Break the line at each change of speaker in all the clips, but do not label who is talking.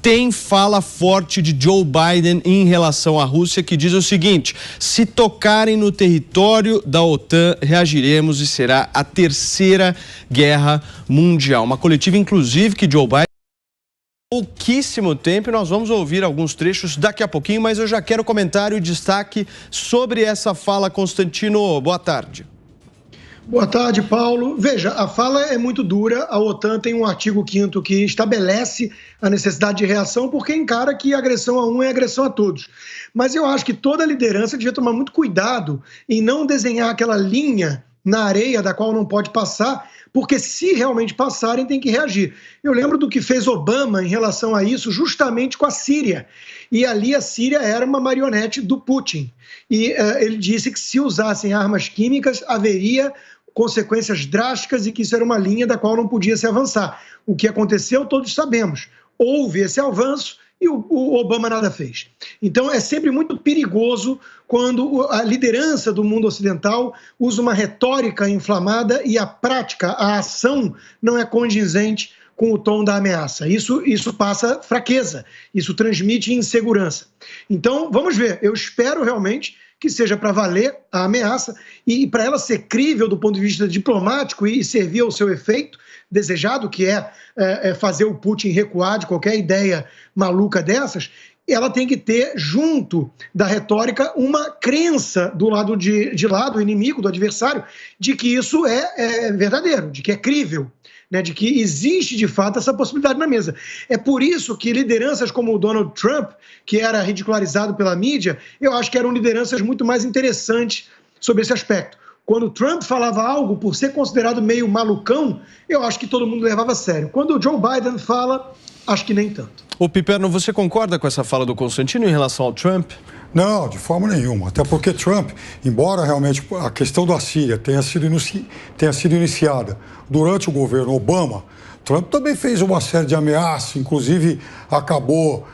tem fala forte de Joe Biden em relação à Rússia, que diz o seguinte: se tocarem no território da OTAN, reagiremos e será a terceira guerra mundial. Uma coletiva, inclusive, que Joe Biden pouquíssimo tempo, e nós vamos ouvir alguns trechos daqui a pouquinho, mas eu já quero comentário e destaque sobre essa fala. Constantino, boa tarde.
Boa tarde, Paulo. Veja, a fala é muito dura. A OTAN tem um artigo 5º que estabelece a necessidade de reação porque encara que agressão a um é agressão a todos. Mas eu acho que toda a liderança devia tomar muito cuidado em não desenhar aquela linha na areia da qual não pode passar, porque se realmente passarem, tem que reagir. Eu lembro do que fez Obama em relação a isso, justamente com a Síria. E ali a Síria era uma marionete do Putin. E ele disse que se usassem armas químicas, haveria consequências drásticas e que isso era uma linha da qual não podia se avançar. O que aconteceu, todos sabemos. Houve esse avanço e o Obama nada fez. Então, é sempre muito perigoso quando a liderança do mundo ocidental usa uma retórica inflamada e a prática, a ação, não é condizente com o tom da ameaça. Isso passa fraqueza, isso transmite insegurança. Então, vamos ver. Eu espero realmente que seja para valer a ameaça e para ela ser crível do ponto de vista diplomático e servir ao seu efeito desejado, que é fazer o Putin recuar de qualquer ideia maluca dessas. Ela tem que ter, junto da retórica, uma crença do lado de lá, do inimigo, do adversário, de que isso é verdadeiro, de que é crível, né, de que existe, de fato, essa possibilidade na mesa. É por isso que lideranças como o Donald Trump, que era ridicularizado pela mídia, eu acho que eram lideranças muito mais interessantes sobre esse aspecto. Quando o Trump falava algo, por ser considerado meio malucão, eu acho que todo mundo levava a sério. Quando o Joe Biden fala, acho que nem tanto.
Ô Piperno, você concorda com essa fala do Constantino em relação ao Trump?
Não, de forma nenhuma. Até porque Trump, embora realmente a questão da Síria tenha sido iniciada durante o governo Obama, Trump também fez uma série de ameaças, inclusive acabou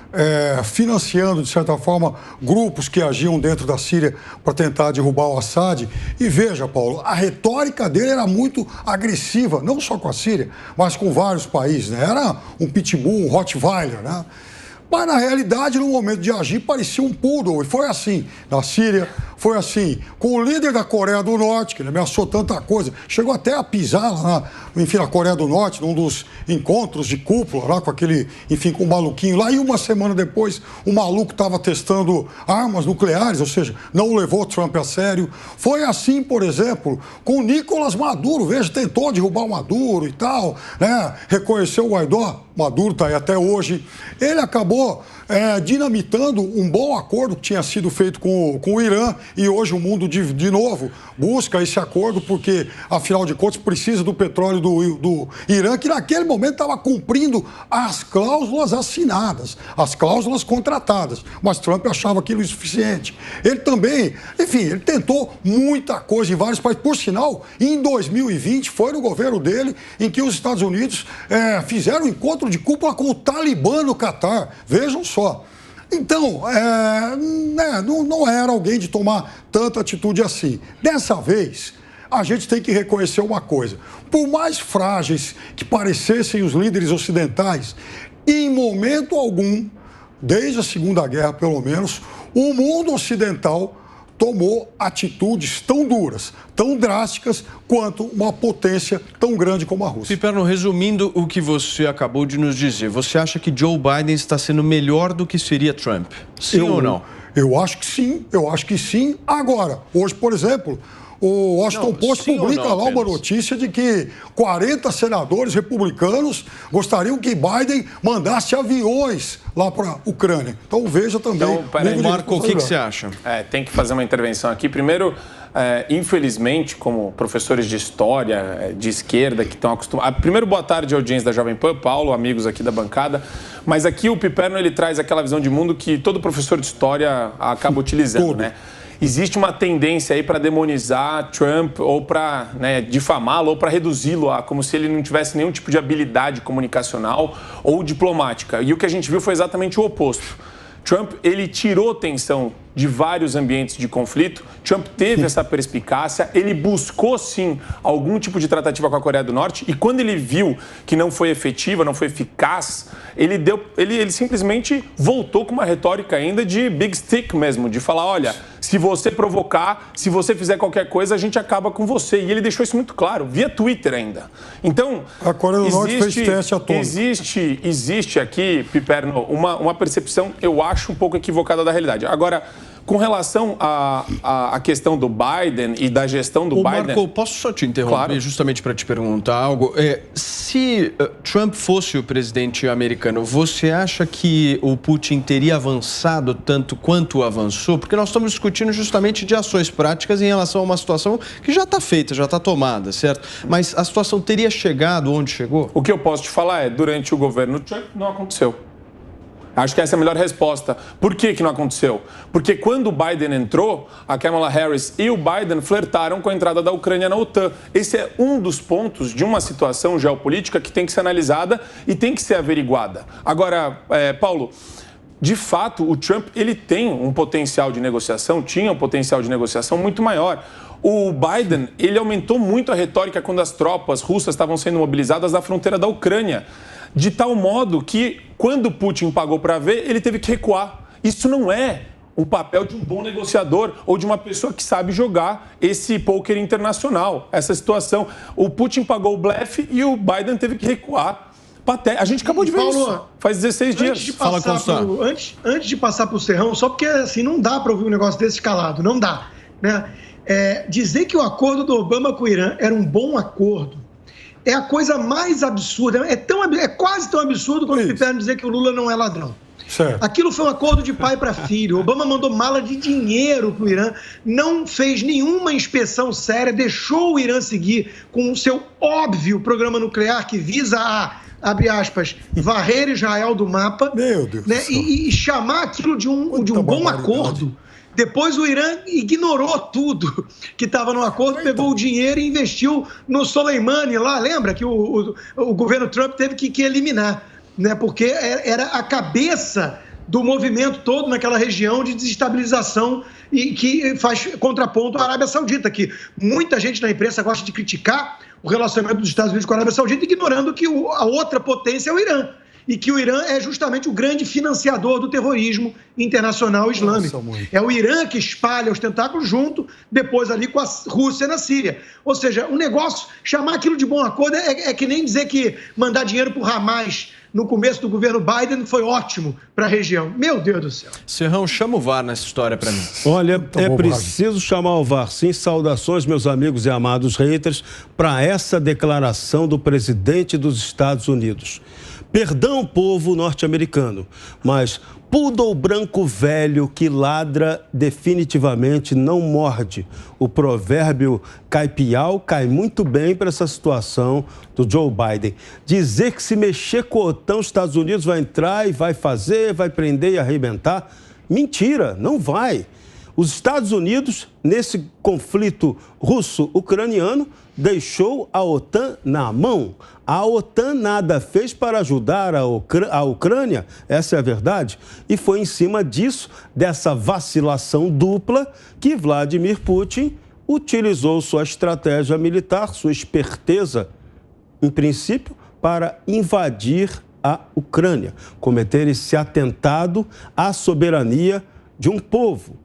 financiando, de certa forma, grupos que agiam dentro da Síria para tentar derrubar o Assad. E veja, Paulo, a retórica dele era muito agressiva, não só com a Síria, mas com vários países, né? Era um pitbull, um Rottweiler, né? Mas, na realidade, no momento de agir, parecia um poodle. E foi assim na Síria, foi assim com o líder da Coreia do Norte, que ele ameaçou tanta coisa. Chegou até a pisar lá, na Coreia do Norte, num dos encontros de cúpula, lá com aquele, com o maluquinho lá. E uma semana depois, o maluco estava testando armas nucleares, ou seja, não levou Trump a sério. Foi assim, por exemplo, com o Nicolás Maduro. Veja, tentou derrubar o Maduro e tal, né? Reconheceu o Guaidó. Maduro está aí até hoje. Ele acabou dinamitando um bom acordo que tinha sido feito com o Irã, e hoje o mundo, de novo, busca esse acordo porque, afinal de contas, precisa do petróleo do Irã, que naquele momento estava cumprindo as cláusulas assinadas, as cláusulas contratadas, mas Trump achava aquilo insuficiente. Ele também, ele tentou muita coisa em vários países. Por sinal, em 2020, foi no governo dele em que os Estados Unidos fizeram um encontro de cúpula com o Talibã no Catar. Vejam só. Então, não era alguém de tomar tanta atitude assim. Dessa vez, a gente tem que reconhecer uma coisa. Por mais frágeis que parecessem os líderes ocidentais, em momento algum, desde a Segunda Guerra pelo menos, o mundo ocidental tomou atitudes tão duras, tão drásticas, quanto uma potência tão grande como a Rússia.
Piperno, resumindo o que você acabou de nos dizer, você acha que Joe Biden está sendo melhor do que seria Trump? Sim ou não?
Eu acho que sim, Agora, hoje, por exemplo, o Washington Post publica lá uma notícia de que 40 senadores republicanos gostariam que Biden mandasse aviões lá para a Ucrânia. Então, veja também...
Então, peraí, Marco, o que você acha?
Tem que fazer uma intervenção aqui. Primeiro, infelizmente, como professores de história, de esquerda, que estão acostumados... Primeiro, boa tarde, audiência da Jovem Pan, Paulo, amigos aqui da bancada. Mas aqui o Piperno, ele traz aquela visão de mundo que todo professor de história acaba utilizando, né? Existe uma tendência aí para demonizar Trump ou para difamá-lo ou para reduzi-lo a como se ele não tivesse nenhum tipo de habilidade comunicacional ou diplomática. E o que a gente viu foi exatamente o oposto. Trump, ele tirou tensão de vários ambientes de conflito. Trump teve essa perspicácia, ele buscou, sim, algum tipo de tratativa com a Coreia do Norte e quando ele viu que não foi efetiva, não foi eficaz, ele simplesmente voltou com uma retórica ainda de big stick mesmo, de falar, olha, se você provocar, se você fizer qualquer coisa, a gente acaba com você. E ele deixou isso muito claro, via Twitter ainda. Então,
a Coreia do Norte fez teste atômico.
Existe aqui, Piperno, uma percepção, eu acho, um pouco equivocada da realidade. Agora, com relação à questão do Biden e da gestão do Biden...
Marco, posso só te interromper, claro, justamente para te perguntar algo? Se Trump fosse o presidente americano, você acha que o Putin teria avançado tanto quanto avançou? Porque nós estamos discutindo justamente de ações práticas em relação a uma situação que já está feita, já está tomada, certo? Mas a situação teria chegado onde chegou?
O que eu posso te falar é, durante o governo Trump, não aconteceu. Acho que essa é a melhor resposta. Por que não aconteceu? Porque quando o Biden entrou, a Kamala Harris e o Biden flertaram com a entrada da Ucrânia na OTAN. Esse é um dos pontos de uma situação geopolítica que tem que ser analisada e tem que ser averiguada. Agora, Paulo, de fato, o Trump ele tem um potencial de negociação, tinha um potencial de negociação muito maior. O Biden, ele aumentou muito a retórica quando as tropas russas estavam sendo mobilizadas na fronteira da Ucrânia. De tal modo que, quando Putin pagou para ver, ele teve que recuar. Isso não é o papel de um bom negociador ou de uma pessoa que sabe jogar esse pôquer internacional, essa situação. O Putin pagou o blefe e o Biden teve que recuar. A gente acabou de ver isso, faz 16 dias.
Antes de passar para o Serrão, só porque assim, não dá para ouvir um negócio desse calado, não dá. Né? Dizer que o acordo do Obama com o Irã era um bom acordo é a coisa mais absurda, é quase tão absurdo quanto o Piperno dizer que o Lula não é ladrão.
Certo.
Aquilo foi um acordo de pai para filho. Obama mandou mala de dinheiro para o Irã, não fez nenhuma inspeção séria, deixou o Irã seguir com o seu óbvio programa nuclear que visa a, abre aspas, varrer Israel do mapa.
Meu Deus, né?
E chamar aquilo de um bom acordo. Depois o Irã ignorou tudo que estava no acordo, pegou o dinheiro e investiu no Soleimani lá, lembra que o governo Trump teve que eliminar, né? Porque era a cabeça do movimento todo naquela região de desestabilização e que faz contraponto à Arábia Saudita, que muita gente na imprensa gosta de criticar o relacionamento dos Estados Unidos com a Arábia Saudita, ignorando que a outra potência é o Irã. E que o Irã é justamente o grande financiador do terrorismo internacional islâmico. É o Irã que espalha os tentáculos junto, depois ali com a Rússia na Síria. Ou seja, o negócio, chamar aquilo de bom acordo é que nem dizer que mandar dinheiro para o Hamas no começo do governo Biden foi ótimo para a região. Meu Deus do céu.
Serrão, chama o VAR nessa história para mim.
Olha, preciso chamar o VAR, sim. Saudações, meus amigos e amados haters, para essa declaração do presidente dos Estados Unidos. Perdão, povo norte-americano, mas poodle branco velho que ladra definitivamente não morde. O provérbio caipial cai muito bem para essa situação do Joe Biden. Dizer que se mexer com a OTAN, os Estados Unidos vai entrar e vai fazer, vai prender e arrebentar. Mentira, não vai. Os Estados Unidos, nesse conflito russo-ucraniano, deixou a OTAN na mão. A OTAN nada fez para ajudar a Ucrânia, essa é a verdade. E foi em cima disso, dessa vacilação dupla, que Vladimir Putin utilizou sua estratégia militar, sua esperteza, em princípio, para invadir a Ucrânia, cometer esse atentado à soberania de um povo.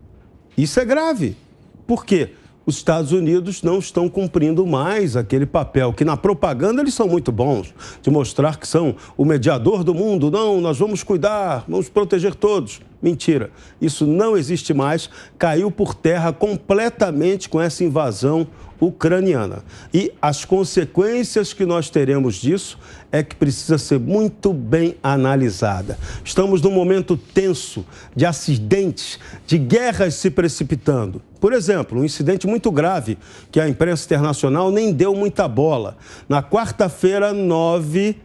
Isso é grave. Por quê? Os Estados Unidos não estão cumprindo mais aquele papel que na propaganda eles são muito bons, de mostrar que são o mediador do mundo. Não, nós vamos cuidar, vamos proteger todos. Mentira, isso não existe mais, caiu por terra completamente com essa invasão ucraniana. E as consequências que nós teremos disso é que precisa ser muito bem analisada. Estamos num momento tenso de acidentes, de guerras se precipitando. Por exemplo, um incidente muito grave que a imprensa internacional nem deu muita bola. Na quarta-feira, 9,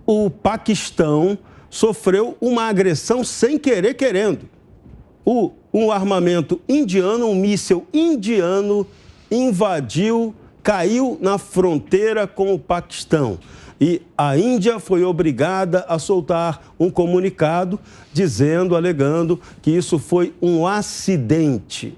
o Paquistão sofreu uma agressão sem querer, querendo. Um armamento indiano, um míssil indiano, invadiu, caiu na fronteira com o Paquistão. e a Índia foi obrigada a soltar um comunicado alegando que isso foi um acidente.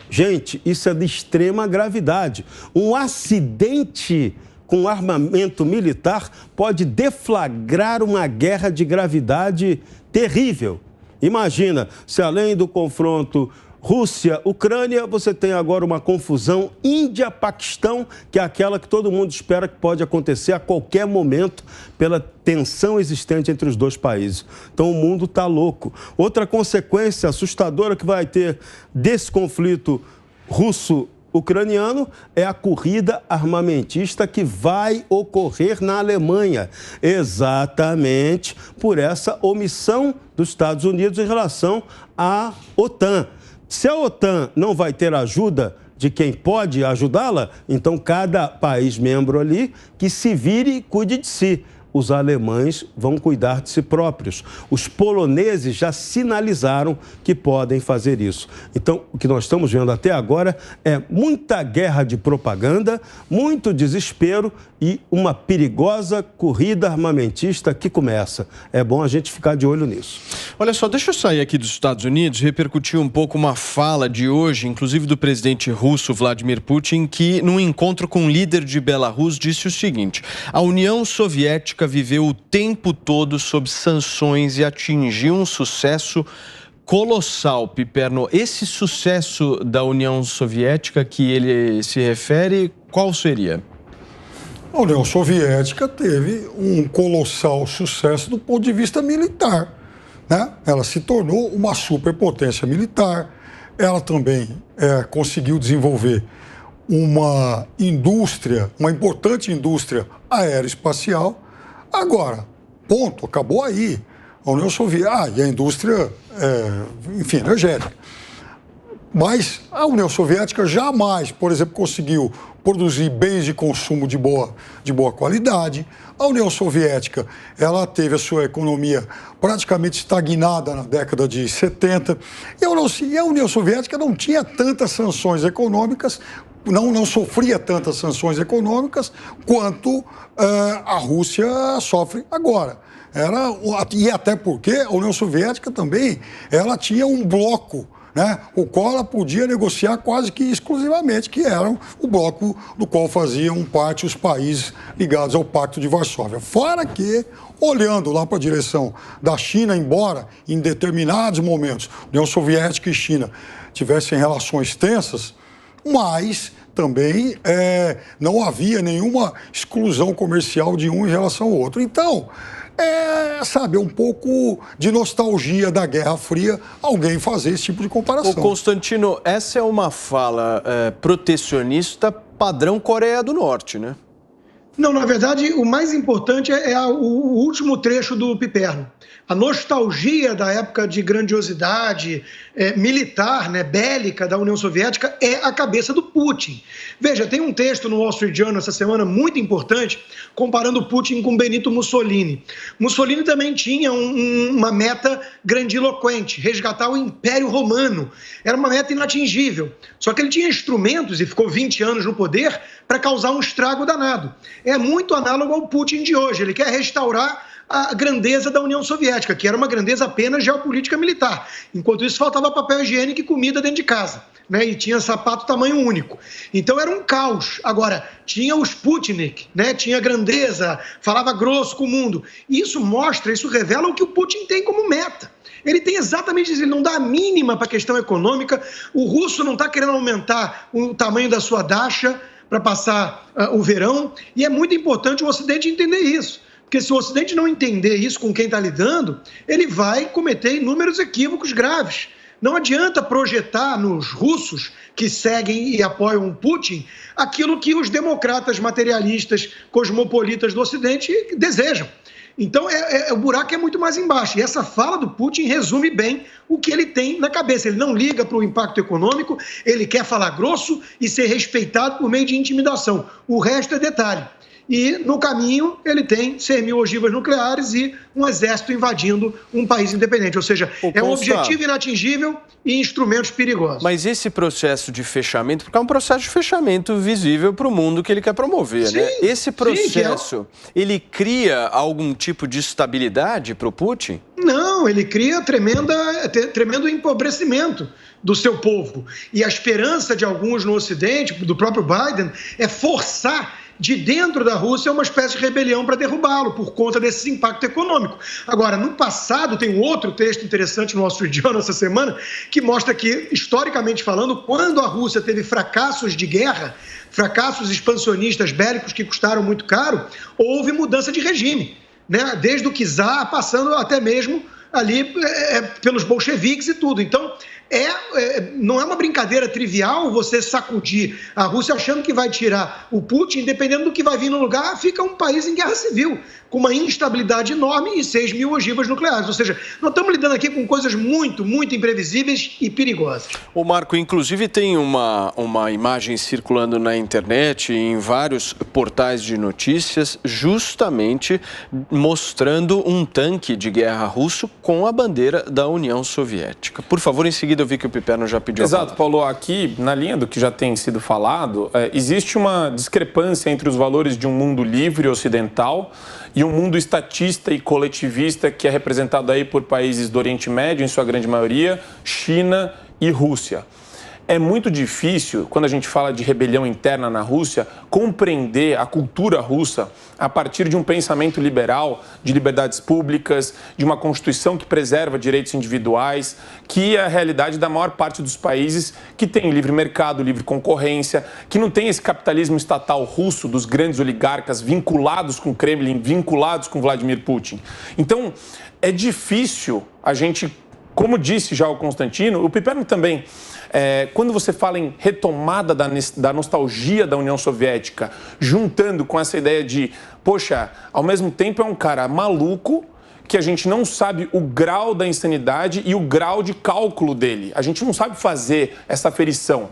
Gente, isso é de extrema gravidade. Um acidente com armamento militar pode deflagrar uma guerra de gravidade terrível. Imagina, se além do confronto Rússia-Ucrânia, você tem agora uma confusão Índia-Paquistão, que é aquela que todo mundo espera que pode acontecer a qualquer momento pela tensão existente entre os dois países. Então, o mundo está louco. Outra consequência assustadora que vai ter desse conflito russo-ucraniano é a corrida armamentista que vai ocorrer na Alemanha, exatamente por essa omissão dos Estados Unidos em relação à OTAN. Se a OTAN não vai ter ajuda de quem pode ajudá-la, então cada país membro ali que se vire e cuide de si. Os alemães vão cuidar de si próprios. Os poloneses já sinalizaram que podem fazer isso. Então, o que nós estamos vendo até agora é muita guerra de propaganda, muito desespero e uma perigosa corrida armamentista que começa. É bom a gente ficar de olho nisso.
Olha só, deixa eu sair aqui dos Estados Unidos e repercutir um pouco uma fala de hoje, inclusive do presidente russo Vladimir Putin, que num encontro com o líder de Belarus disse o seguinte: a União Soviética viveu o tempo todo sob sanções e atingiu um sucesso colossal, Piperno. Esse sucesso da União Soviética que ele se refere, qual seria?
A União Soviética teve um colossal sucesso do ponto de vista militar, né? Ela se tornou uma superpotência militar, ela também conseguiu desenvolver uma indústria, uma importante indústria aeroespacial. Agora, ponto, acabou aí. A União Soviética, e a indústria, energética. Mas a União Soviética jamais, por exemplo, conseguiu produzir bens de consumo de boa qualidade. A União Soviética, ela teve a sua economia praticamente estagnada na década de 70. E a União Soviética não tinha tantas sanções econômicas, não sofria tantas sanções econômicas quanto a Rússia sofre agora. E até porque a União Soviética também ela tinha um bloco, né, o qual ela podia negociar quase que exclusivamente, que era o bloco do qual faziam parte os países ligados ao Pacto de Varsóvia. Fora que, olhando lá para a direção da China, embora em determinados momentos União Soviética e China tivessem relações tensas, mas também não havia nenhuma exclusão comercial de um em relação ao outro. Então, é um pouco de nostalgia da Guerra Fria alguém fazer esse tipo de comparação.
Ô Constantino, essa é uma fala protecionista padrão Coreia do Norte, né?
Não, na verdade, o mais importante é o último trecho do Piperno. A nostalgia da época de grandiosidade militar, né, bélica da União Soviética é a cabeça do Putin. Veja, tem um texto no Wall Street Journal essa semana muito importante comparando Putin com Benito Mussolini. Mussolini também tinha uma meta grandiloquente, resgatar o Império Romano. Era uma meta inatingível. Só que ele tinha instrumentos e ficou 20 anos no poder para causar um estrago danado. É muito análogo ao Putin de hoje. Ele quer restaurar a grandeza da União Soviética, que era uma grandeza apenas geopolítica militar. Enquanto isso, faltava papel higiênico e comida dentro de casa, né? E tinha sapato tamanho único. Então, era um caos. Agora, tinha o Sputnik, né? Tinha grandeza, falava grosso com o mundo. Isso revela o que o Putin tem como meta. Ele tem exatamente isso, ele não dá a mínima para a questão econômica. O russo não está querendo aumentar o tamanho da sua dacha para passar o verão. E é muito importante o Ocidente entender isso. Porque se o Ocidente não entender isso com quem está lidando, ele vai cometer inúmeros equívocos graves. Não adianta projetar nos russos que seguem e apoiam Putin aquilo que os democratas materialistas, cosmopolitas do Ocidente desejam. Então, o buraco é muito mais embaixo. E essa fala do Putin resume bem o que ele tem na cabeça. Ele não liga para o impacto econômico, ele quer falar grosso e ser respeitado por meio de intimidação. O resto é detalhe. e no caminho ele tem 100 mil ogivas nucleares e um exército invadindo um país independente. Ou seja, é um objetivo inatingível e instrumentos perigosos.
Mas esse processo de fechamento, porque é um processo de fechamento visível para o mundo que ele quer promover, né? Esse processo, ele cria algum tipo de estabilidade para o Putin?
Não, ele cria tremendo empobrecimento do seu povo. E a esperança de alguns no Ocidente, do próprio Biden, é forçar de dentro da Rússia uma espécie de rebelião para derrubá-lo, por conta desse impacto econômico. Agora, no passado, tem um outro texto interessante no Wall Street Journal essa semana, que mostra que, historicamente falando, quando a Rússia teve fracassos de guerra, fracassos expansionistas bélicos que custaram muito caro, houve mudança de regime, né? Desde o czar, passando até mesmo ali pelos bolcheviques e tudo. Então, não é uma brincadeira trivial você sacudir a Rússia achando que vai tirar o Putin, dependendo do que vai vir no lugar, fica um país em guerra civil, com uma instabilidade enorme e 6 mil ogivas nucleares. Ou seja, nós estamos lidando aqui com coisas muito, muito imprevisíveis e perigosas.
O Marco, inclusive tem uma imagem circulando na internet e em vários portais de notícias, justamente mostrando um tanque de guerra russo com a bandeira da União Soviética. Por favor, em seguida eu vi que o Piperno já pediu a palavra.
Exato, Paulo. Aqui, na linha do que já tem sido falado, existe uma discrepância entre os valores de um mundo livre ocidental e um mundo estatista e coletivista que é representado aí por países do Oriente Médio, em sua grande maioria, China e Rússia. É muito difícil, quando a gente fala de rebelião interna na Rússia, compreender a cultura russa a partir de um pensamento liberal, de liberdades públicas, de uma Constituição que preserva direitos individuais, que é a realidade da maior parte dos países que tem livre mercado, livre concorrência, que não tem esse capitalismo estatal russo dos grandes oligarcas vinculados com o Kremlin, vinculados com Vladimir Putin. Então, é difícil a gente, como disse já o Constantino, o Piperno também, quando você fala em retomada da nostalgia da União Soviética, juntando com essa ideia de, poxa, ao mesmo tempo é um cara maluco, que a gente não sabe o grau da insanidade e o grau de cálculo dele. A gente não sabe fazer essa aferição.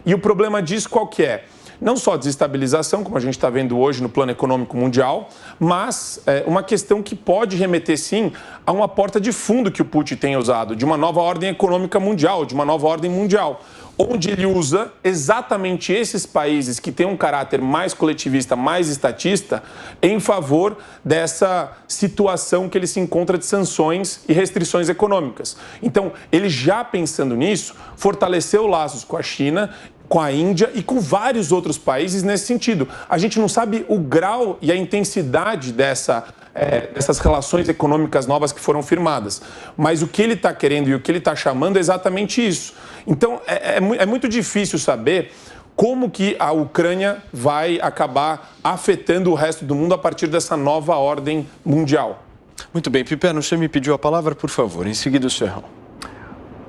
E o problema disso qual que é? Não só desestabilização, como a gente está vendo hoje no plano econômico mundial, mas uma questão que pode remeter, sim, a uma porta de fundo que o Putin tem usado, de uma nova ordem econômica mundial, de uma nova ordem mundial, onde ele usa exatamente esses países que têm um caráter mais coletivista, mais estatista, em favor dessa situação que ele se encontra de sanções e restrições econômicas. Então, ele já pensando nisso, fortaleceu laços com a China, com a Índia e com vários outros países nesse sentido. A gente não sabe o grau e a intensidade dessas relações econômicas novas que foram firmadas. Mas o que ele está querendo e o que ele está chamando é exatamente isso. Então, é muito difícil saber como que a Ucrânia vai acabar afetando o resto do mundo a partir dessa nova ordem mundial.
Muito bem, Piperno, você me pediu a palavra, por favor. Em seguida, o Serrão.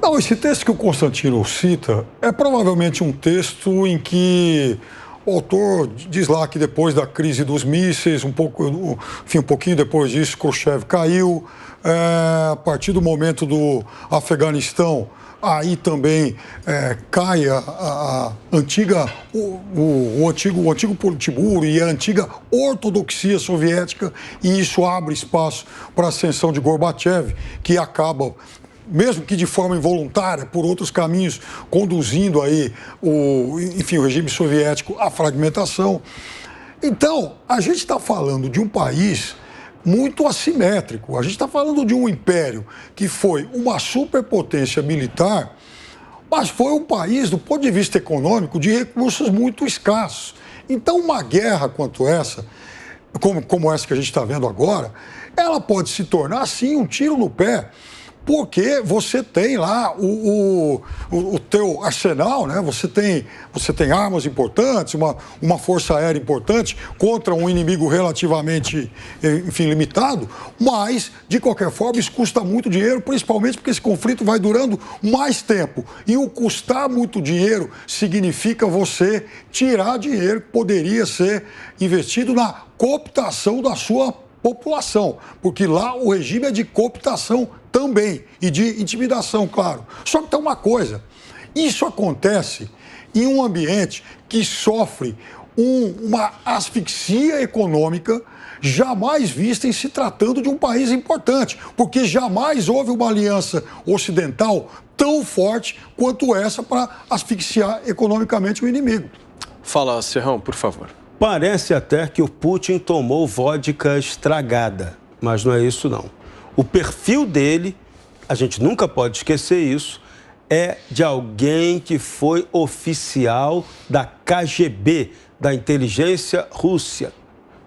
Não, esse texto que o Constantino cita é provavelmente um texto em que o autor diz lá que depois da crise dos mísseis, um pouquinho depois disso, Khrushchev caiu, a partir do momento do Afeganistão, aí também cai o antigo Politburo e a antiga ortodoxia soviética, e isso abre espaço para a ascensão de Gorbachev, que acaba, mesmo que de forma involuntária, por outros caminhos, conduzindo aí o regime soviético à fragmentação. Então, a gente está falando de um país muito assimétrico. A gente está falando de um império que foi uma superpotência militar, mas foi um país, do ponto de vista econômico, de recursos muito escassos. Então, uma guerra quanto essa, como essa que a gente está vendo agora, ela pode se tornar, sim, um tiro no pé, porque você tem lá o teu arsenal, né? Você tem armas importantes, uma força aérea importante contra um inimigo relativamente, limitado, mas, de qualquer forma, isso custa muito dinheiro, principalmente porque esse conflito vai durando mais tempo. E o custar muito dinheiro significa você tirar dinheiro que poderia ser investido na cooptação da sua população, porque lá o regime é de cooptação também e de intimidação, claro. Só que tem uma coisa, isso acontece em um ambiente que sofre uma asfixia econômica jamais vista em se tratando de um país importante, porque jamais houve uma aliança ocidental tão forte quanto essa para asfixiar economicamente o inimigo.
Fala, Serrão, por favor.
Parece até que o Putin tomou vodka estragada, mas não é isso não. O perfil dele, a gente nunca pode esquecer isso, é de alguém que foi oficial da KGB, da inteligência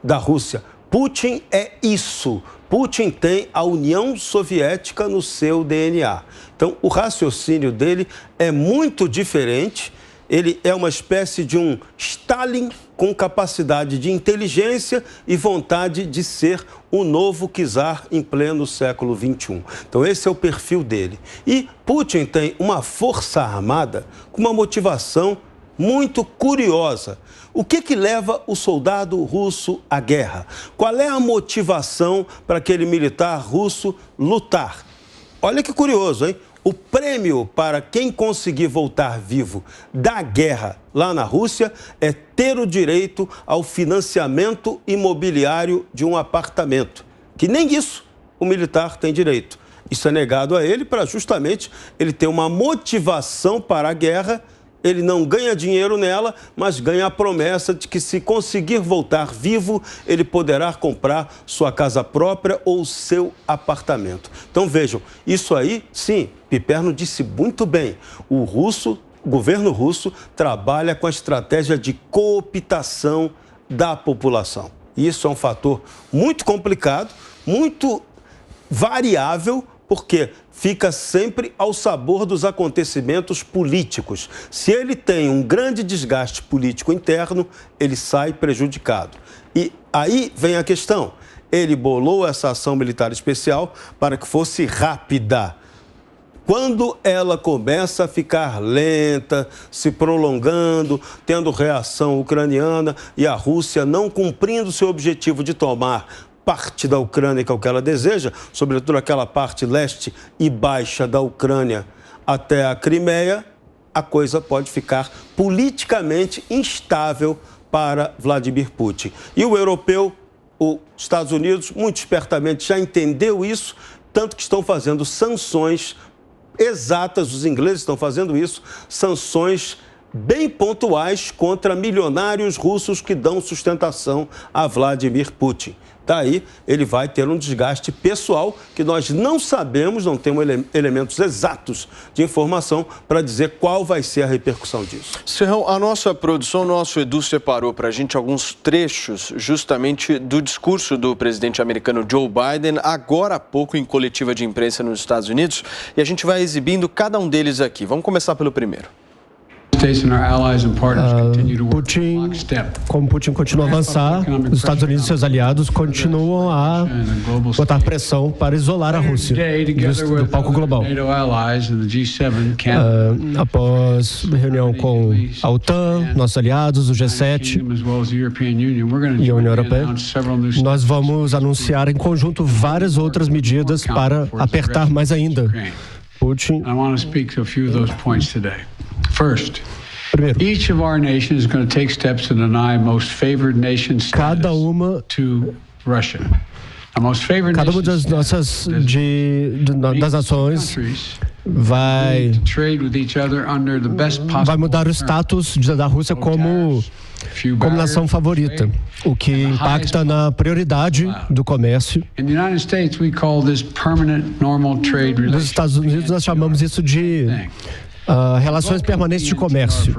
da Rússia. Putin é isso. Putin tem a União Soviética no seu DNA. Então, o raciocínio dele é muito diferente. Ele é uma espécie de um Stalin com capacidade de inteligência e vontade de ser o novo czar em pleno século XXI. Então, esse é o perfil dele. E Putin tem uma força armada com uma motivação muito curiosa. O que leva o soldado russo à guerra? Qual é a motivação para aquele militar russo lutar? Olha que curioso, hein? O prêmio para quem conseguir voltar vivo da guerra lá na Rússia é ter o direito ao financiamento imobiliário de um apartamento, que nem isso o militar tem direito. Isso é negado a ele para justamente ele ter uma motivação para a guerra. Ele não ganha dinheiro nela, mas ganha a promessa de que, se conseguir voltar vivo, ele poderá comprar sua casa própria ou seu apartamento. Então, vejam, isso aí, sim, Piperno disse muito bem. O governo russo trabalha com a estratégia de cooptação da população. Isso é um fator muito complicado, muito variável, porque fica sempre ao sabor dos acontecimentos políticos. Se ele tem um grande desgaste político interno, ele sai prejudicado. E aí vem a questão. Ele bolou essa ação militar especial para que fosse rápida. Quando ela começa a ficar lenta, se prolongando, tendo reação ucraniana e a Rússia não cumprindo seu objetivo de tomar parte da Ucrânia, que é o que ela deseja, sobretudo aquela parte leste e baixa da Ucrânia até a Crimeia, a coisa pode ficar politicamente instável para Vladimir Putin. E o europeu, os Estados Unidos, muito espertamente já entendeu isso, tanto que estão fazendo sanções exatas, os ingleses estão fazendo isso, sanções bem pontuais contra milionários russos que dão sustentação a Vladimir Putin. Daí ele vai ter um desgaste pessoal que nós não sabemos, não temos elementos exatos de informação para dizer qual vai ser a repercussão disso.
Serrão, a nossa produção, o nosso Edu separou para a gente alguns trechos justamente do discurso do presidente americano Joe Biden, agora há pouco em coletiva de imprensa nos Estados Unidos, e a gente vai exibindo cada um deles aqui. Vamos começar pelo primeiro.
Como Putin continua a avançar, os Estados Unidos e seus aliados continuam a botar pressão para isolar a Rússia do palco global. Após reunião com a OTAN, nossos aliados, o G7 e a União Europeia, nós vamos anunciar em conjunto várias outras medidas para apertar mais ainda Putin. Primeiro, cada uma das nações vai mudar o status da Rússia como nação favorita, o que impacta na prioridade do comércio. Nos Estados Unidos nós chamamos isso de relações permanentes de comércio.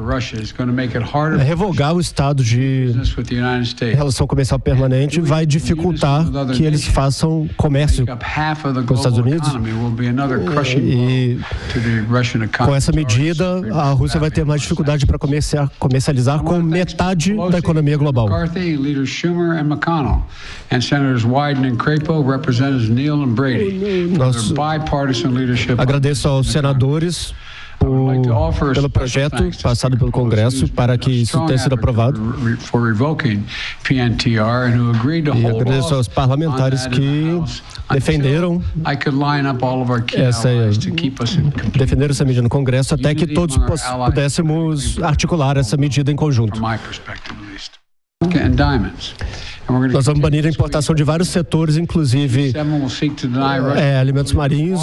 Revogar o estado de relação comercial permanente vai dificultar que eles façam comércio com os Estados Unidos. E com essa medida, a Rússia vai ter mais dificuldade para comercializar com metade da economia global. Agradeço aos senadores pelo projeto passado pelo Congresso para que isso tenha sido aprovado. E agradeço aos parlamentares que defenderam essa medida no Congresso até que todos pudéssemos articular essa medida em conjunto. Nós vamos banir a importação de vários setores, inclusive alimentos marinhos,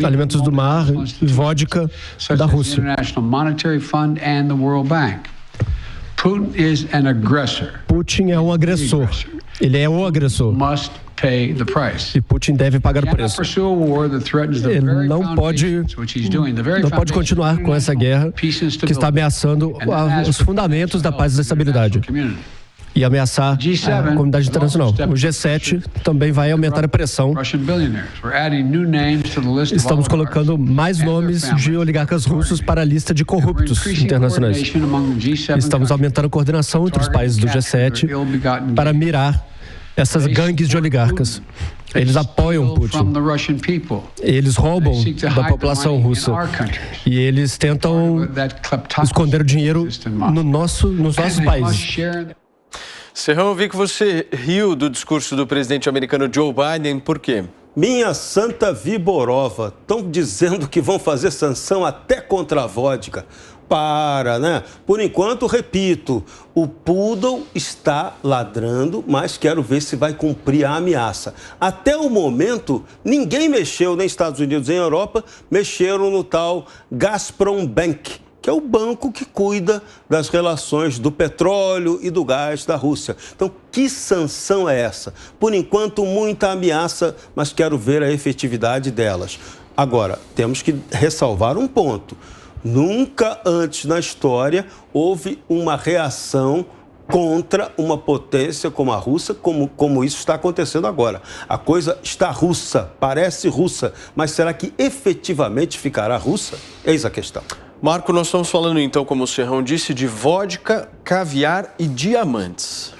alimentos do mar e vodka da Rússia. Putin é um agressor. Ele é o agressor. E Putin deve pagar o preço. Ele não pode continuar com essa guerra que está ameaçando os fundamentos da paz e da estabilidade e ameaçar a comunidade internacional. O G7 também vai aumentar a pressão. Estamos colocando mais nomes de oligarcas russos para a lista de corruptos internacionais. Estamos aumentando a coordenação entre os países do G7 para mirar essas gangues de oligarcas. Eles apoiam Putin. Eles roubam da população russa. E eles tentam esconder o dinheiro nos nossos países.
Serrão, eu vi que você riu do discurso do presidente americano Joe Biden, por quê?
Minha santa Viborova, estão dizendo que vão fazer sanção até contra a vodka. Para, né? Por enquanto, repito, o poodle está ladrando, mas quero ver se vai cumprir a ameaça. Até o momento, ninguém mexeu, nem Estados Unidos nem Europa, mexeram no tal Gazprom Bank, que é o banco que cuida das relações do petróleo e do gás da Rússia. Então, que sanção é essa? Por enquanto, muita ameaça, mas quero ver a efetividade delas. Agora, temos que ressalvar um ponto. Nunca antes na história houve uma reação contra uma potência como a Rússia, como isso está acontecendo agora. A coisa está russa, parece russa, mas será que efetivamente ficará russa? Eis a questão.
Marco, nós estamos falando então, como o Serrão disse, de vodka, caviar e diamantes.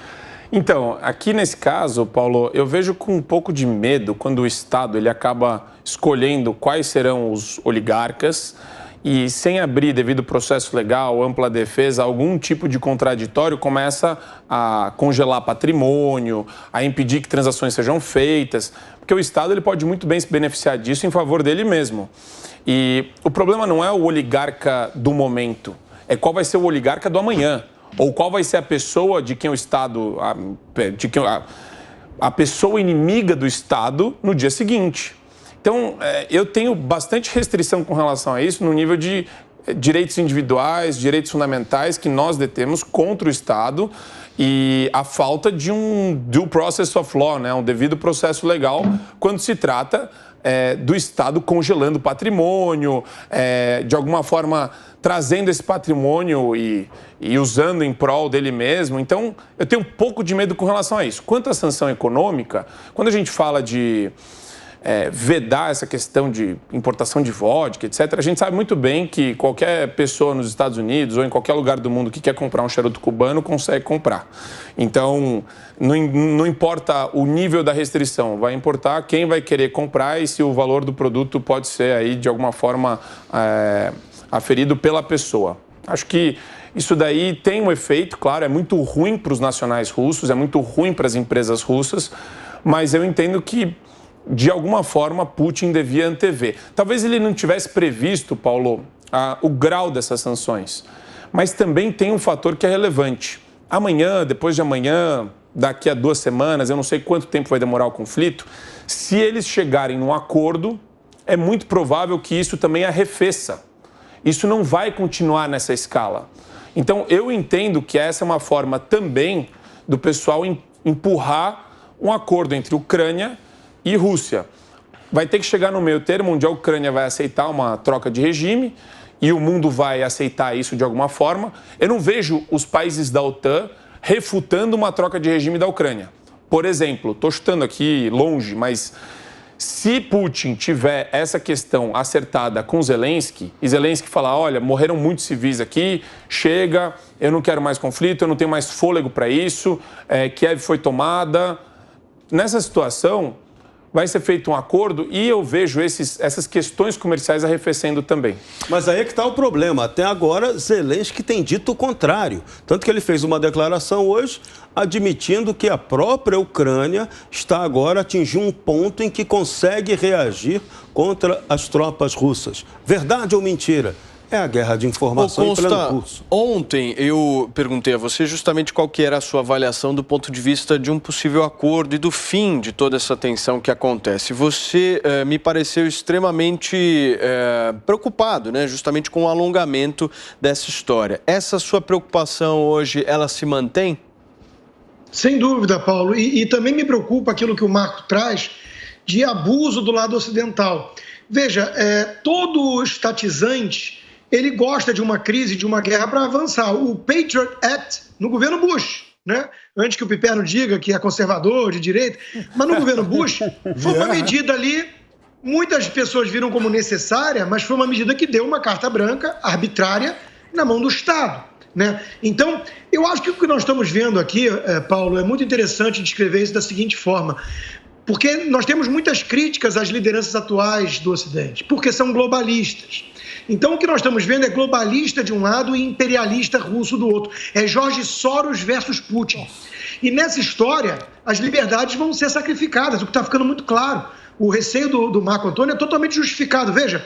Então, aqui nesse caso, Paulo, eu vejo com um pouco de medo quando o Estado ele acaba escolhendo quais serão os oligarcas e, sem abrir devido processo legal, ampla defesa, algum tipo de contraditório começa a congelar patrimônio, a impedir que transações sejam feitas, porque o Estado ele pode muito bem se beneficiar disso em favor dele mesmo. E o problema não é o oligarca do momento, é qual vai ser o oligarca do amanhã, ou qual vai ser a pessoa de quem o Estado, a pessoa inimiga do Estado no dia seguinte. Então, eu tenho bastante restrição com relação a isso no nível de direitos individuais, direitos fundamentais que nós detemos contra o Estado e a falta de um due process of law, né, um devido processo legal, quando se trata do Estado congelando patrimônio, de alguma forma trazendo esse patrimônio e usando em prol dele mesmo. Então, eu tenho um pouco de medo com relação a isso. Quanto à sanção econômica, quando a gente fala de vedar essa questão de importação de vodka, etc., a gente sabe muito bem que qualquer pessoa nos Estados Unidos ou em qualquer lugar do mundo que quer comprar um charuto cubano consegue comprar. Então, não importa o nível da restrição, vai importar quem vai querer comprar e se o valor do produto pode ser aí, de alguma forma, aferido pela pessoa. Acho que isso daí tem um efeito, claro, é muito ruim para os nacionais russos, é muito ruim para as empresas russas, mas eu entendo que de alguma forma, Putin devia antever. Talvez ele não tivesse previsto, Paulo, o grau dessas sanções. Mas também tem um fator que é relevante. Amanhã, depois de amanhã, daqui a 2 semanas, eu não sei quanto tempo vai demorar o conflito, se eles chegarem num acordo, é muito provável que isso também arrefeça. Isso não vai continuar nessa escala. Então, eu entendo que essa é uma forma também do pessoal empurrar um acordo entre Ucrânia e Rússia. Vai ter que chegar no meio termo onde a Ucrânia vai aceitar uma troca de regime e o mundo vai aceitar isso de alguma forma. Eu não vejo os países da OTAN refutando uma troca de regime da Ucrânia. Por exemplo, estou chutando aqui longe, mas se Putin tiver essa questão acertada com Zelensky, e Zelensky falar, olha, morreram muitos civis aqui, chega, eu não quero mais conflito, eu não tenho mais fôlego para isso, Kiev foi tomada. Nessa situação, vai ser feito um acordo e eu vejo essas questões comerciais arrefecendo também.
Mas aí é que está o problema. Até agora, Zelensky tem dito o contrário. Tanto que ele fez uma declaração hoje admitindo que a própria Ucrânia está agora atingindo um ponto em que consegue reagir contra as tropas russas. Verdade ou mentira? É a guerra de informação em pleno curso.
Ontem eu perguntei a você justamente qual que era a sua avaliação do ponto de vista de um possível acordo e do fim de toda essa tensão que acontece. Você me pareceu extremamente preocupado, né, justamente com o alongamento dessa história. Essa sua preocupação hoje, ela se mantém?
Sem dúvida, Paulo. E também me preocupa aquilo que o Marco traz de abuso do lado ocidental. Veja, todo estatizante, ele gosta de uma crise, de uma guerra para avançar. O Patriot Act, no governo Bush, né? Antes que o Piperno diga que é conservador, de direita, mas no governo Bush foi uma medida ali, muitas pessoas viram como necessária, mas foi uma medida que deu uma carta branca arbitrária na mão do Estado, né? Então, eu acho que o que nós estamos vendo aqui, Paulo, é muito interessante descrever isso da seguinte forma, porque nós temos muitas críticas às lideranças atuais do Ocidente, porque são globalistas. Então, o que nós estamos vendo é globalista de um lado e imperialista russo do outro. É Jorge Soros versus Putin. E nessa história, as liberdades vão ser sacrificadas, o que está ficando muito claro. O receio do Marco Antônio é totalmente justificado. Veja,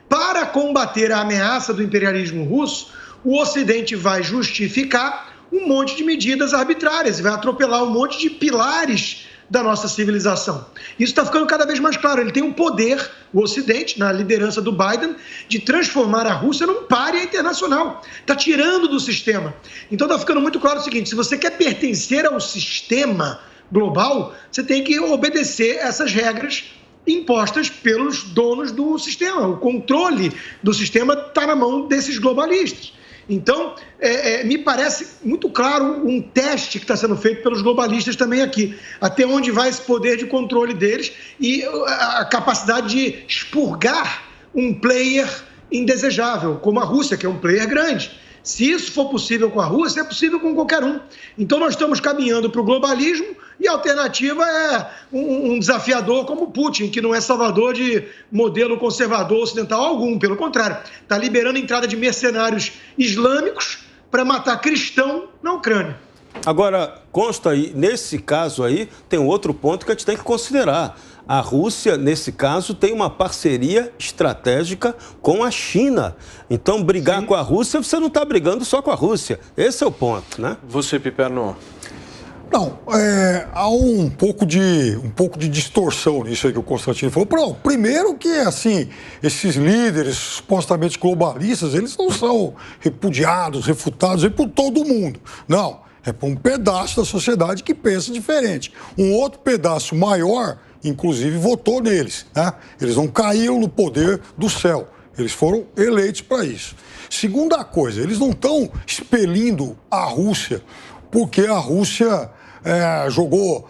para combater a ameaça do imperialismo russo, o Ocidente vai justificar um monte de medidas arbitrárias, vai atropelar um monte de pilares da nossa civilização. Isso está ficando cada vez mais claro. Ele tem um poder, o Ocidente, na liderança do Biden, de transformar a Rússia num pária internacional. Está tirando do sistema. Então está ficando muito claro o seguinte, se você quer pertencer ao sistema global, você tem que obedecer essas regras impostas pelos donos do sistema. O controle do sistema está na mão desses globalistas. Então, me parece muito claro um teste que está sendo feito pelos globalistas também aqui, até onde vai esse poder de controle deles e a capacidade de expurgar um player indesejável, como a Rússia, que é um player grande. Se isso for possível com a Rússia, é possível com qualquer um. Então, nós estamos caminhando para o globalismo e a alternativa é um desafiador como Putin, que não é salvador de modelo conservador ocidental algum. Pelo contrário, está liberando a entrada de mercenários islâmicos para matar cristão na Ucrânia.
Agora, consta aí, nesse caso aí, tem um outro ponto que a gente tem que considerar. A Rússia, nesse caso, tem uma parceria estratégica com a China. Então, brigar com a Rússia, você não está brigando só com a Rússia. Esse é o ponto, né?
Você, Piperno?
Não, há um pouco de distorção nisso aí que o Constantino falou. Não, primeiro que, assim, esses líderes supostamente globalistas, eles não são repudiados, refutados aí por todo mundo. Não, é por um pedaço da sociedade que pensa diferente. Um outro pedaço maior, inclusive, votou neles, né? Eles não caíram no poder do céu. Eles foram eleitos para isso. Segunda coisa, eles não estão expelindo a Rússia porque a Rússia jogou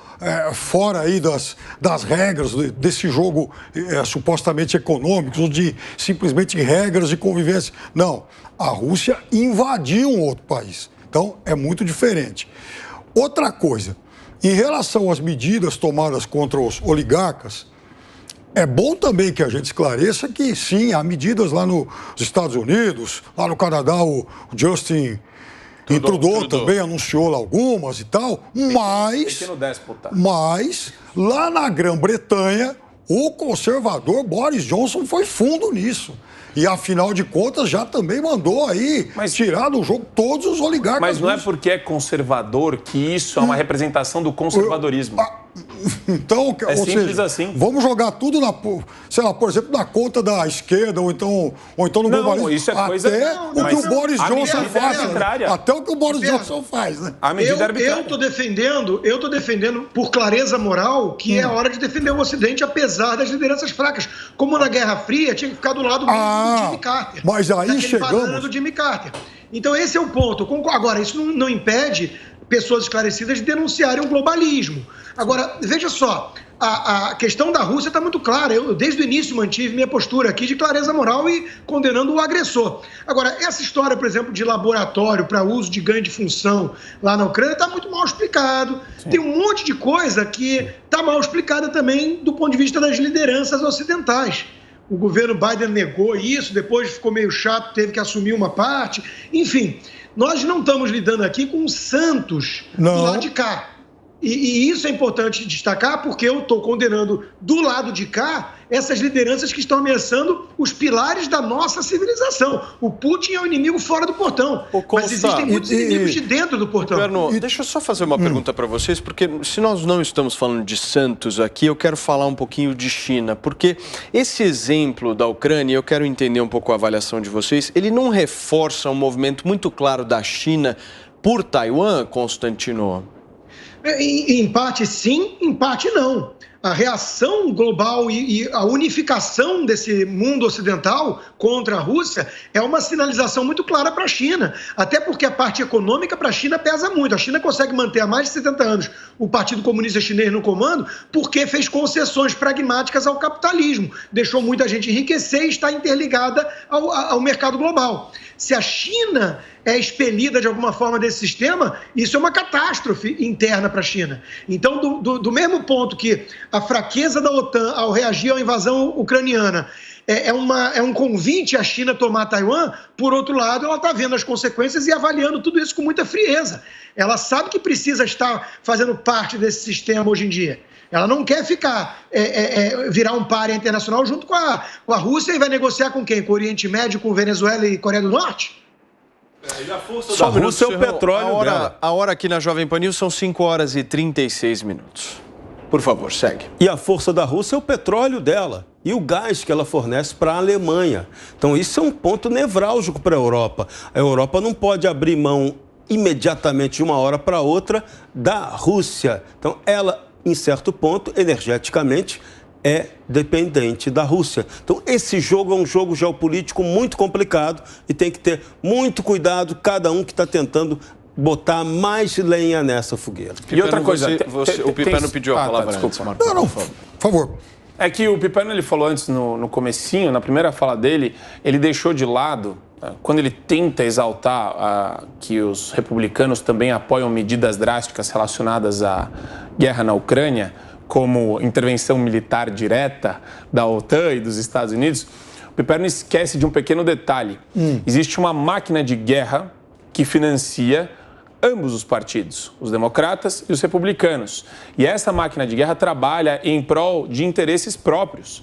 fora aí das regras desse jogo supostamente econômico, ou de simplesmente regras de convivência. Não, a Rússia invadiu um outro país. Então, é muito diferente. Outra coisa, em relação às medidas tomadas contra os oligarcas, é bom também que a gente esclareça que, sim, há medidas lá nos Estados Unidos, lá no Canadá, o Justin Trudeau também anunciou lá algumas e tal, mas lá na Grã-Bretanha, o conservador Boris Johnson foi fundo nisso. E, afinal de contas, já também mandou aí tirar do jogo todos os oligarcas.
Mas não é porque é conservador que isso é uma representação do conservadorismo.
Então,
é simples assim.
Vamos jogar tudo sei lá, por exemplo, na conta da esquerda ou então no globalismo.
Não, isso é coisa...
Até o que o Boris Johnson faz. Até o que o Boris Johnson faz, né?
A medida arbitrária.
Eu estou defendendo por clareza moral que é hora de defender o Ocidente, apesar das lideranças fracas. Como na Guerra Fria, tinha que ficar do lado mesmo do Jimmy Carter.
Mas aí chegamos...
do Jimmy Carter. Então, esse é o ponto. Agora, isso não impede pessoas esclarecidas de denunciarem o globalismo. Agora, veja só, a questão da Rússia está muito clara. Eu, desde o início, mantive minha postura aqui de clareza moral e condenando o agressor. Agora, essa história, por exemplo, de laboratório para uso de ganho de função lá na Ucrânia está muito mal explicado. Sim. Tem um monte de coisa que está mal explicada também do ponto de vista das lideranças ocidentais. O governo Biden negou isso, depois ficou meio chato, teve que assumir uma parte. Enfim, nós não estamos lidando aqui com santos do lado de cá. E isso é importante destacar, porque eu estou condenando do lado de cá essas lideranças que estão ameaçando os pilares da nossa civilização. O Putin é o inimigo fora do portão, mas existem muitos inimigos de dentro do portão.
Perno, deixa eu só fazer uma pergunta para vocês, porque se nós não estamos falando de santos aqui, eu quero falar um pouquinho de China, porque esse exemplo da Ucrânia, eu quero entender um pouco a avaliação de vocês, ele não reforça um movimento muito claro da China por Taiwan, Constantino?
Em parte sim, em parte não. A reação global e a unificação desse mundo ocidental contra a Rússia é uma sinalização muito clara para a China. Até porque a parte econômica para a China pesa muito. A China consegue manter há mais de 70 anos o Partido Comunista Chinês no comando porque fez concessões pragmáticas ao capitalismo. Deixou muita gente enriquecer e está interligada ao mercado global. Se a China é expelida de alguma forma desse sistema, isso é uma catástrofe interna para a China. Então, do mesmo ponto que a fraqueza da OTAN ao reagir à invasão ucraniana é um convite à China tomar Taiwan, por outro lado, ela está vendo as consequências e avaliando tudo isso com muita frieza. Ela sabe que precisa estar fazendo parte desse sistema hoje em dia. Ela não quer virar um pária internacional junto com a Rússia e vai negociar com quem? Com o Oriente Médio, com Venezuela e Coreia do Norte?
E a força da Rússia é o petróleo dela.
A hora aqui na Jovem Pan News são 5 horas e 36 minutos. Por favor, segue.
E a força da Rússia é o petróleo dela e o gás que ela fornece para a Alemanha. Então, isso é um ponto nevrálgico para a Europa. A Europa não pode abrir mão imediatamente, de uma hora para outra, da Rússia. Então, ela, em certo ponto, energeticamente, é dependente da Rússia. Então, esse jogo é um jogo geopolítico muito complicado e tem que ter muito cuidado cada um que está tentando botar mais lenha nessa fogueira.
E outra coisa...
o Piperno pediu a palavra.
Desculpa.
Não, por favor.
É que o Piperno, ele falou antes, no comecinho, na primeira fala dele, ele deixou de lado, quando ele tenta exaltar que os republicanos também apoiam medidas drásticas relacionadas à guerra na Ucrânia, como intervenção militar direta da OTAN e dos Estados Unidos, o Piperno esquece de um pequeno detalhe. Existe uma máquina de guerra que financia ambos os partidos, os democratas e os republicanos. E essa máquina de guerra trabalha em prol de interesses próprios.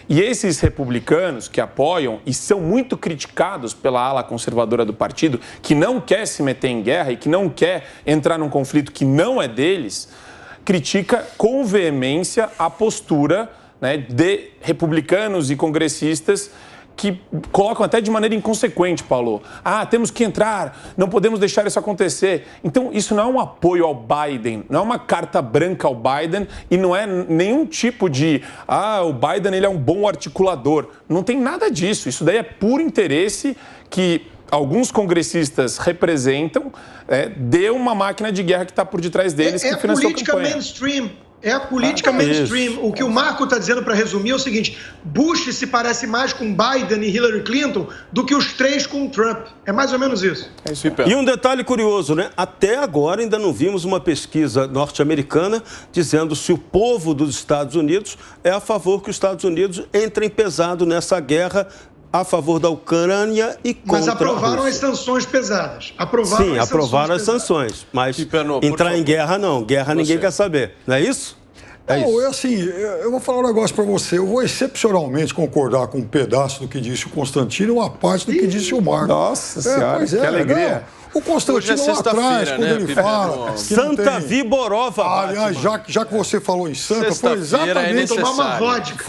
E esses republicanos que apoiam e são muito criticados pela ala conservadora do partido, que não quer se meter em guerra e que não quer entrar num conflito que não é deles, critica com veemência a postura, né, de republicanos e congressistas que colocam até de maneira inconsequente, Paulo. Temos que entrar, não podemos deixar isso acontecer. Então, isso não é um apoio ao Biden, não é uma carta branca ao Biden e não é nenhum tipo de o Biden ele é um bom articulador. Não tem nada disso. Isso daí é puro interesse que alguns congressistas representam de uma máquina de guerra que está por detrás deles, que financiou a campanha.
Mainstream. É a política mainstream. O que o Marco está dizendo, para resumir, é o seguinte: Bush se parece mais com Biden e Hillary Clinton do que os três com Trump. É mais ou menos isso.
E um detalhe curioso, né? Até agora ainda não vimos uma pesquisa norte-americana dizendo se o povo dos Estados Unidos é a favor que os Estados Unidos entrem pesado nessa guerra a favor da Ucrânia e contra
Mas aprovaram
a
as sanções pesadas.
Sim, aprovaram as sanções. Mas entrar em guerra, não. Guerra ninguém quer saber. Não é isso?
Eu vou falar um negócio para você. Eu vou excepcionalmente concordar com um pedaço do que disse o Constantino e uma parte do que disse o Marco.
Nossa Senhora, que alegria.
O Constantino lá atrás, quando ele fala...
Santa Viborova.
Aliás, já que você falou em Santa, foi exatamente...
tomar uma vodka.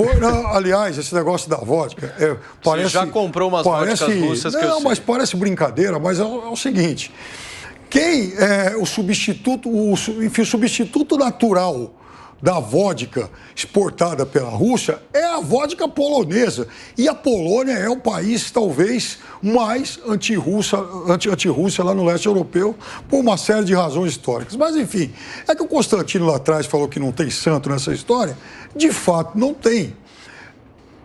Aliás, esse negócio da vodka...
Você já comprou umas vodkas russas que eu sei.
Não, mas parece brincadeira, mas é o seguinte. Quem é o substituto natural da vodka exportada pela Rússia é a vodka polonesa. E a Polônia é o país, talvez, mais anti-Rússia lá no leste europeu, por uma série de razões históricas. Mas, enfim, é que o Constantino lá atrás falou que não tem santo nessa história. De fato, não tem.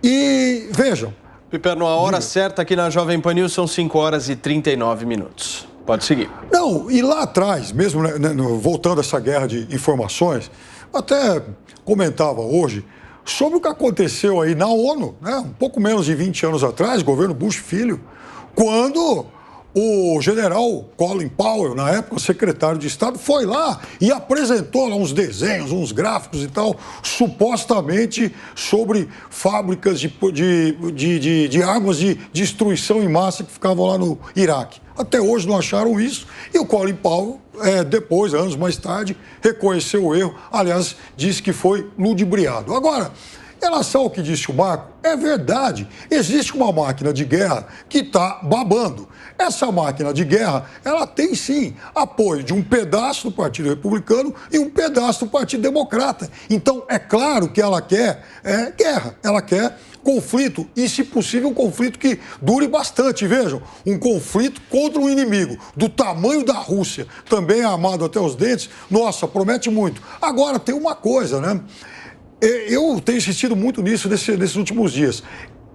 E, vejam...
Piperno, a hora certa aqui na Jovem Pan News são 5 horas e 39 minutos. Pode seguir.
Não, e lá atrás, mesmo voltando a essa guerra de informações, até comentava hoje sobre o que aconteceu aí na ONU, né? Um pouco menos de 20 anos atrás, governo Bush Filho, quando o general Colin Powell, na época secretário de Estado, foi lá e apresentou lá uns desenhos, uns gráficos e tal, supostamente sobre fábricas de armas de destruição em massa que ficavam lá no Iraque. Até hoje não acharam isso e o Colin Powell, depois, anos mais tarde, reconheceu o erro. Aliás, disse que foi ludibriado. Agora, em relação ao que disse o Marco, é verdade. Existe uma máquina de guerra que está babando. Essa máquina de guerra, ela tem sim apoio de um pedaço do Partido Republicano e um pedaço do Partido Democrata. Então, é claro que ela quer guerra, ela quer conflito e, se possível, um conflito que dure bastante. Vejam, um conflito contra um inimigo do tamanho da Rússia, também armado até os dentes, nossa, promete muito. Agora, tem uma coisa, né? Eu tenho insistido muito nisso nesses últimos dias.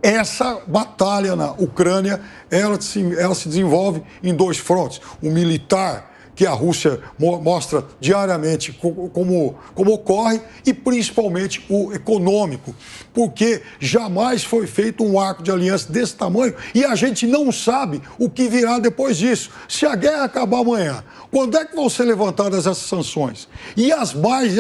Essa batalha na Ucrânia, ela se desenvolve em dois frontes. O militar, que a Rússia mostra diariamente como ocorre, e principalmente o econômico, porque jamais foi feito um arco de aliança desse tamanho e a gente não sabe o que virá depois disso. Se a guerra acabar amanhã, quando é que vão ser levantadas essas sanções? E as mais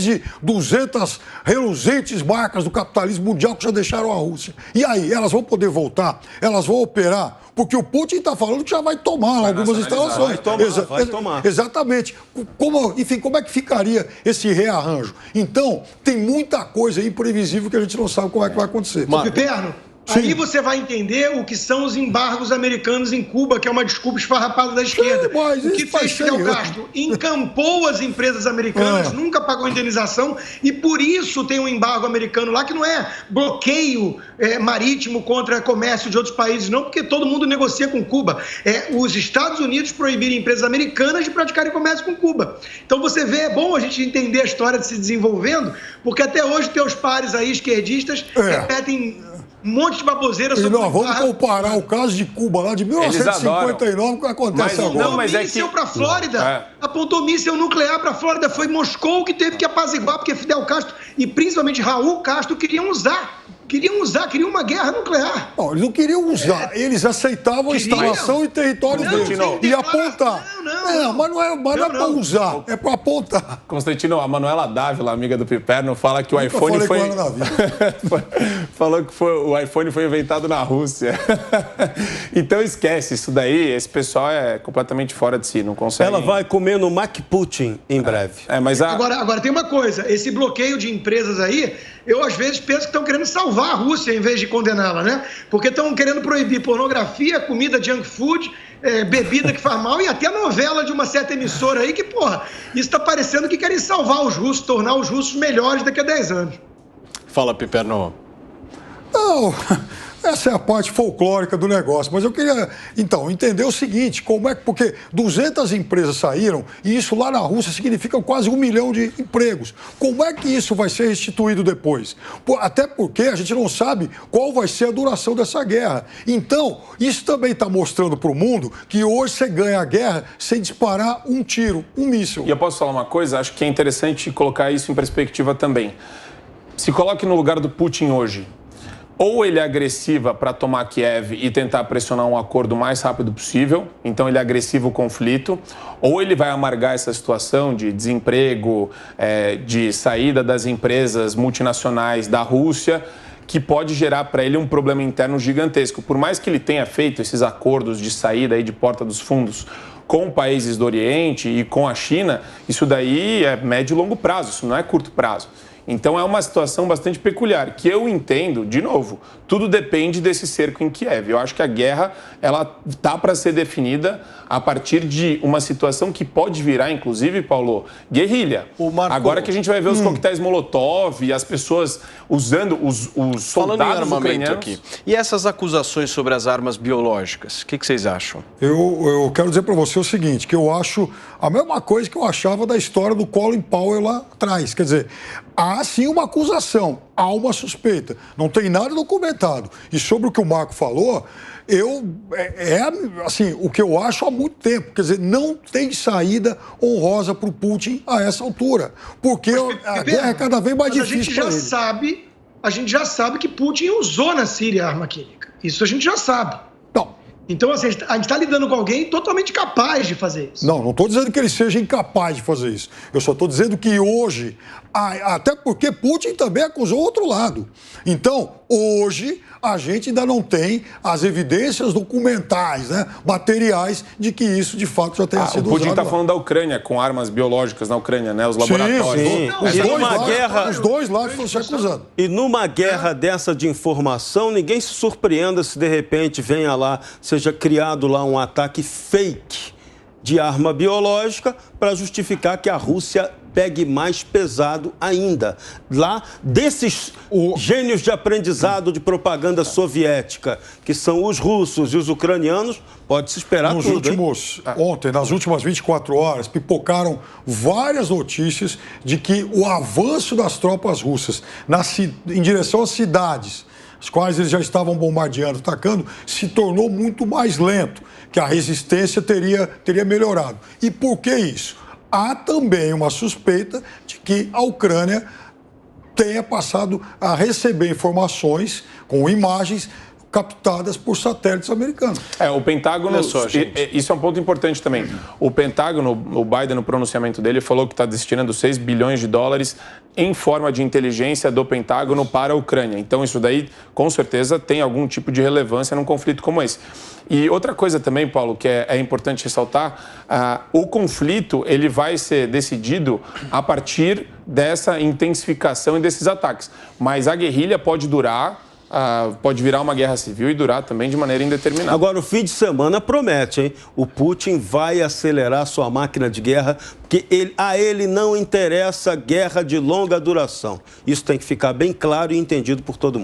de 200 reluzentes marcas do capitalismo mundial que já deixaram a Rússia. E aí, elas vão poder voltar? Elas vão operar? Porque o Putin está falando que já vai tomar algumas instalações.
Vai tomar.
Exatamente. Como é que ficaria esse rearranjo? Então, tem muita coisa imprevisível que a gente não sabe como é que vai acontecer.
Piperno, aí você vai entender o que são os embargos americanos em Cuba, que é uma desculpa esfarrapada da esquerda.
Mas
o que fez Fidel Castro? Encampou as empresas americanas, nunca pagou indenização, e por isso tem um embargo americano lá, que não é bloqueio marítimo contra comércio de outros países, não, porque todo mundo negocia com Cuba. É os Estados Unidos proibirem empresas americanas de praticarem comércio com Cuba. Então você vê, é bom a gente entender a história de se desenvolvendo, porque até hoje teus pares aí esquerdistas repetem um monte de baboseira sobre
nós vamos comparar o caso de Cuba lá de 1959 com o que acontece agora.
Não, míssil para a Flórida, apontou míssil nuclear para a Flórida, foi Moscou que teve que apaziguar, porque Fidel Castro e principalmente Raul Castro queriam uma guerra nuclear.
Não, eles não queriam usar, eles aceitavam a instalação em território deles e apontar. Mas não é para usar, é para apontar.
Constantino, a Manuela Dávila, amiga do Piperno, fala que o iPhone foi... falou que o iPhone foi inventado na Rússia. Então esquece isso daí, esse pessoal é completamente fora de si, não consegue...
Ela vai comer no Mac Putin em breve.
Mas
agora tem uma coisa, esse bloqueio de empresas aí, eu às vezes penso que estão querendo salvar a Rússia em vez de condená-la, né? Porque estão querendo proibir pornografia, comida junk food, bebida que faz mal e até novela de uma certa emissora aí que, porra, isso está parecendo que querem salvar os russos, tornar os russos melhores daqui a 10 anos.
Fala, Piperno.
Não, essa é a parte folclórica do negócio, mas eu queria, então, entender o seguinte, como é que, porque 200 empresas saíram e isso lá na Rússia significa quase 1 milhão de empregos. Como é que isso vai ser restituído depois? Até porque a gente não sabe qual vai ser a duração dessa guerra. Então, isso também está mostrando para o mundo que hoje você ganha a guerra sem disparar um tiro, um míssil.
E eu posso falar uma coisa? Acho que é interessante colocar isso em perspectiva também. Se coloque no lugar do Putin hoje. Ou ele é agressiva para tomar Kiev e tentar pressionar um acordo o mais rápido possível, então ele é agressivo o conflito, ou ele vai amargar essa situação de desemprego, de saída das empresas multinacionais da Rússia, que pode gerar para ele um problema interno gigantesco. Por mais que ele tenha feito esses acordos de saída aí de porta dos fundos com países do Oriente e com a China, isso daí é médio e longo prazo, isso não é curto prazo. Então é uma situação bastante peculiar, que eu entendo, de novo, tudo depende desse cerco em Kiev. Eu acho que a guerra, ela tá para ser definida a partir de uma situação que pode virar, inclusive, Paulo, guerrilha. Agora que a gente vai ver os coquetéis Molotov e as pessoas usando os soldados
falando em armamento
ucranianos
aqui. E essas acusações sobre as armas biológicas, o que vocês acham?
Eu quero dizer para você o seguinte, que eu acho a mesma coisa que eu achava da história do Colin Powell lá atrás. Quer dizer, há sim uma acusação, há uma suspeita, não tem nada documentado. E sobre o que o Marco falou, assim, o que eu acho há muito tempo. Quer dizer, não tem saída honrosa para o Putin a essa altura, porque a guerra é cada vez mais difícil para ele.
A gente já sabe que Putin usou na Síria arma química. Isso a gente já sabe.
Não,
Então, assim, a gente está lidando com alguém totalmente capaz de fazer isso.
Não estou dizendo que ele seja incapaz de fazer isso. Eu só estou dizendo que hoje, até porque Putin também acusou o outro lado. Então, hoje, a gente ainda não tem as evidências documentais, né, materiais, de que isso, de fato, já tenha sido usado.
O Putin está falando da Ucrânia, com armas biológicas na Ucrânia, né? Os laboratórios.
Sim. Os dois lados estão se acusando.
E numa guerra dessa de informação, ninguém se surpreenda se, de repente, venha lá, seja criado lá um ataque fake de arma biológica para justificar que a Rússia pegue mais pesado ainda. Lá, desses gênios de aprendizado de propaganda soviética, que são os russos e os ucranianos, pode-se esperar tudo.
Ontem, nas últimas 24 horas, pipocaram várias notícias de que o avanço das tropas russas em direção às cidades, as quais eles já estavam bombardeando, atacando, se tornou muito mais lento, que a resistência teria melhorado. E por que isso? Há também uma suspeita de que a Ucrânia tenha passado a receber informações com imagens captadas por satélites americanos.
O Pentágono, isso é um ponto importante também. O Pentágono, o Biden, no pronunciamento dele, falou que está destinando 6 bilhões de dólares em forma de inteligência do Pentágono para a Ucrânia. Então, isso daí, com certeza, tem algum tipo de relevância num conflito como esse. E outra coisa também, Paulo, que é importante ressaltar, o conflito ele vai ser decidido a partir dessa intensificação e desses ataques. Mas a guerrilha pode durar, pode virar uma guerra civil e durar também de maneira indeterminada.
Agora, o fim de semana promete, hein? O Putin vai acelerar sua máquina de guerra, porque a ele não interessa guerra de longa duração. Isso tem que ficar bem claro e entendido por todo mundo.